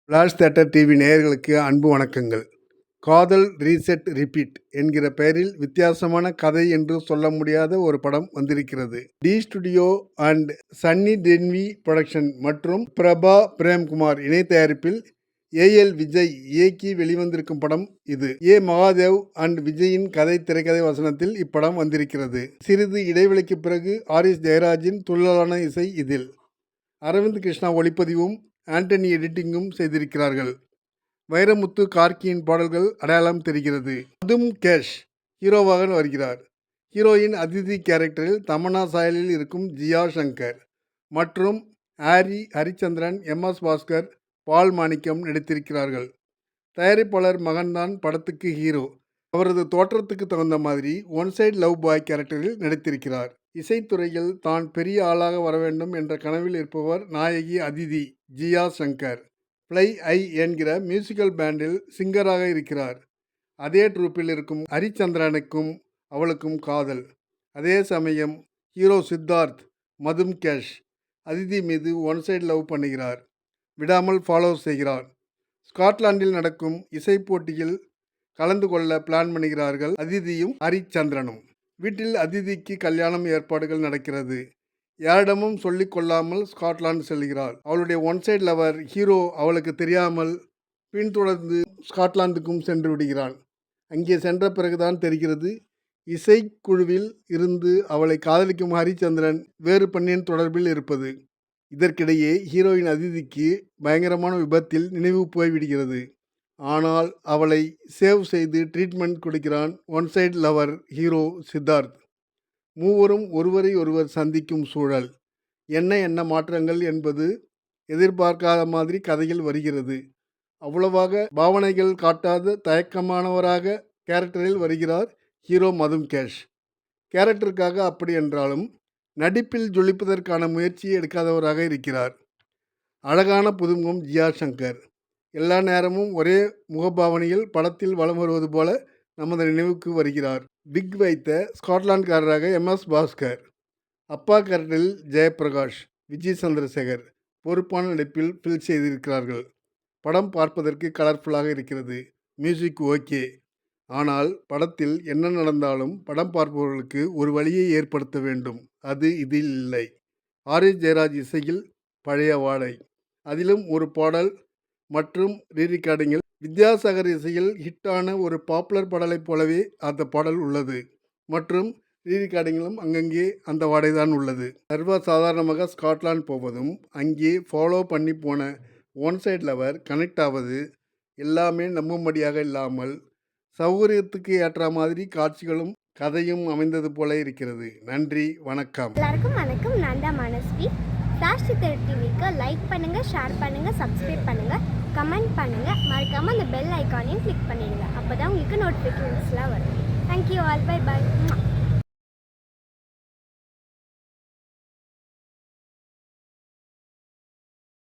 Flash theatre TV நேயர்களுக்கு அன்பு வணக்கங்கள். காதல் ரீசெட் ரிப்பீட் என்கிற பெயரில் வித்தியாசமான கதை என்று சொல்ல முடியாத ஒரு படம் வந்திருக்கிறது. டி ஸ்டுடியோ அண்ட் சன்னி டென்வி புரொடக்ஷன் மற்றும் பிரபா பிரேம்குமார் இணை தயாரிப்பில் ஏஎல் விஜய் இயக்கி வெளிவந்திருக்கும் படம் இது. ஏ மகாதேவ் அண்ட் விஜயின் கதை திரைக்கதை வசனத்தில் இப்படம் வந்திருக்கிறது. சிறிது இடைவெளிக்கு பிறகு ஆரிஸ் ஜெயராஜின் துள்ளலான இசை இதில். அரவிந்த் கிருஷ்ணா ஒளிப்பதிவும் ஆண்டனி எடிட்டிங்கும் செய்திருக்கிறார்கள். வைரமுத்து கார்கியின் பாடல்கள் அடையாளம் தெரிகிறது. மதும் கேஷ் ஹீரோவாக வருகிறார். ஹீரோயின் அதிதி கேரக்டரில் தமன்னா சாயலில் இருக்கும் ஜியா சங்கர் மற்றும் ஆரி ஹரிச்சந்திரன், எம்.எஸ். பாஸ்கர், பால் மாணிக்கம் நடித்திருக்கிறார்கள். தயாரிப்பாளர் மகன்தான் படத்துக்கு ஹீரோ. அவரது தோற்றத்துக்கு தகுந்த மாதிரி ஒன் சைடு லவ் பாய் கேரக்டரில் நடித்திருக்கிறார். இசைத்துறையில் தான் பெரிய ஆளாக வர வேண்டும் என்ற கனவில் இருப்பவர் நாயகி அதிதி ஜியா சங்கர். ஃப்ளை ஐ என்கிற மியூசிக்கல் பேண்டில் சிங்கராக இருக்கிறார். அதே ட்ரூப்பில் இருக்கும் ஹரிச்சந்திரனுக்கும் அவளுக்கும் காதல். அதே சமயம் ஹீரோ சித்தார்த் மதும் கேஷ் அதிதி மீது ஒன் சைடு லவ் பண்ணுகிறார். விடாமல் ஃபாலோ செய்கிறார். ஸ்காட்லாண்டில் நடக்கும் இசை போட்டியில் கலந்து கொள்ள பிளான் பண்ணுகிறார்கள் அதிதியும் ஹரிச்சந்திரனும். வீட்டில் அதிதிக்கு கல்யாணம் ஏற்பாடுகள் நடக்கிறது. யாரிடமும் சொல்லிக் கொள்ளாமல் ஸ்காட்லாந்து செல்கிறாள். அவளுடைய ஒன் சைடு லவர் ஹீரோ அவளுக்கு தெரியாமல் பின்தொடர்ந்து ஸ்காட்லாந்துக்கும் சென்று விடுகிறான். அங்கே சென்ற பிறகுதான் தெரிகிறது இசைக்குழுவில் இருந்து அவளை காதலிக்கும் ஹரிச்சந்திரன் வேறு பெண்ணின் தொடர்பில் இருப்பது. இதற்கிடையே ஹீரோயின் அதிதிக்கு பயங்கரமான விபத்தில் நினைவு போய்விடுகிறது. ஆனால் அவளை சேவ் செய்து ட்ரீட்மெண்ட் கொடுக்கிறான் one side lover hero Siddharth. மூவரும் ஒருவரை ஒருவர் சந்திக்கும் சூழல். என்ன மாற்றங்கள் என்பது எதிர்பார்க்காத மாதிரி கதையில் வருகிறது. அவ்வளவாக பாவனைகள் காட்டாத தயக்கமானவராக கேரக்டரில் வருகிறார் ஹீரோ மதும் கேஷ். கேரக்டருக்காக அப்படி என்றாலும் நடிப்பில் ஜொலிப்பதற்கான முயற்சியை எடுக்காதவராக இருக்கிறார். அழகான புதுமுகம் ஜியா சங்கர். எல்லா நேரமும் ஒரே முகபாவனையில் படத்தில் வலம் வருவது போல நமது நினைவுக்கு வருகிறார். விக் வைத்த ஸ்காட்லாந்துக்காரராக எம்.எஸ். பாஸ்கர். அப்பா கேரக்டரில் ஜெயபிரகாஷ், விஜய் சந்திரசேகர் பொறுப்பான நடிப்பில் ஃபில் செய்திருக்கிறார்கள். படம் பார்ப்பதற்கு கலர்ஃபுல்லாக இருக்கிறது. Music okay. ஆனால் படத்தில் என்ன நடந்தாலும் படம் பார்ப்பவர்களுக்கு ஒரு வழியை ஏற்படுத்த வேண்டும். அது இதில் இல்லை. ஆரிஸ் ஜெயராஜ் இசையில் பழைய வாடை. அதிலும் ஒரு பாடல் மற்றும் ரீரிகார்டிங்கில் வித்யாசாகர் இசையில் ஹிட்டான ஒரு பாப்புலர் பாடலைப் போலவே அந்த பாடல் உள்ளது. மற்றும் ரீரிகார்டிங்கிலும் அங்கங்கே அந்த வாடைதான் உள்ளது. சர்வசாதாரணமாக ஸ்காட்லாந்து போவதும் அங்கே ஃபாலோ பண்ணி போன ஒன் சைடு லவர் கனெக்ட் ஆவது எல்லாமே நம்பும்படியாக இல்லாமல் சௌகரியத்துக்கு ஏற்ற மாதிரி காட்சிகளும் கதையும் அமைந்தது போல இருக்கிறது. நன்றி, வணக்கம். எல்லாருக்கும் வணக்கம். நான் தான் மனஸ்வி. ஃப்ளாஷ் தியேட்டர் டிவிக்கு லைக் பண்ணுங்கள், ஷேர் பண்ணுங்கள், சப்ஸ்கிரைப் பண்ணுங்கள், கமெண்ட் பண்ணுங்கள். மறக்காமல் அந்த பெல் ஐக்கானையும் கிளிக் பண்ணிடுங்க. அப்போ தான் உங்களுக்கு நோட்டிஃபிகேஷன்ஸ்லாம் வரும். Thank you all. Bye bye.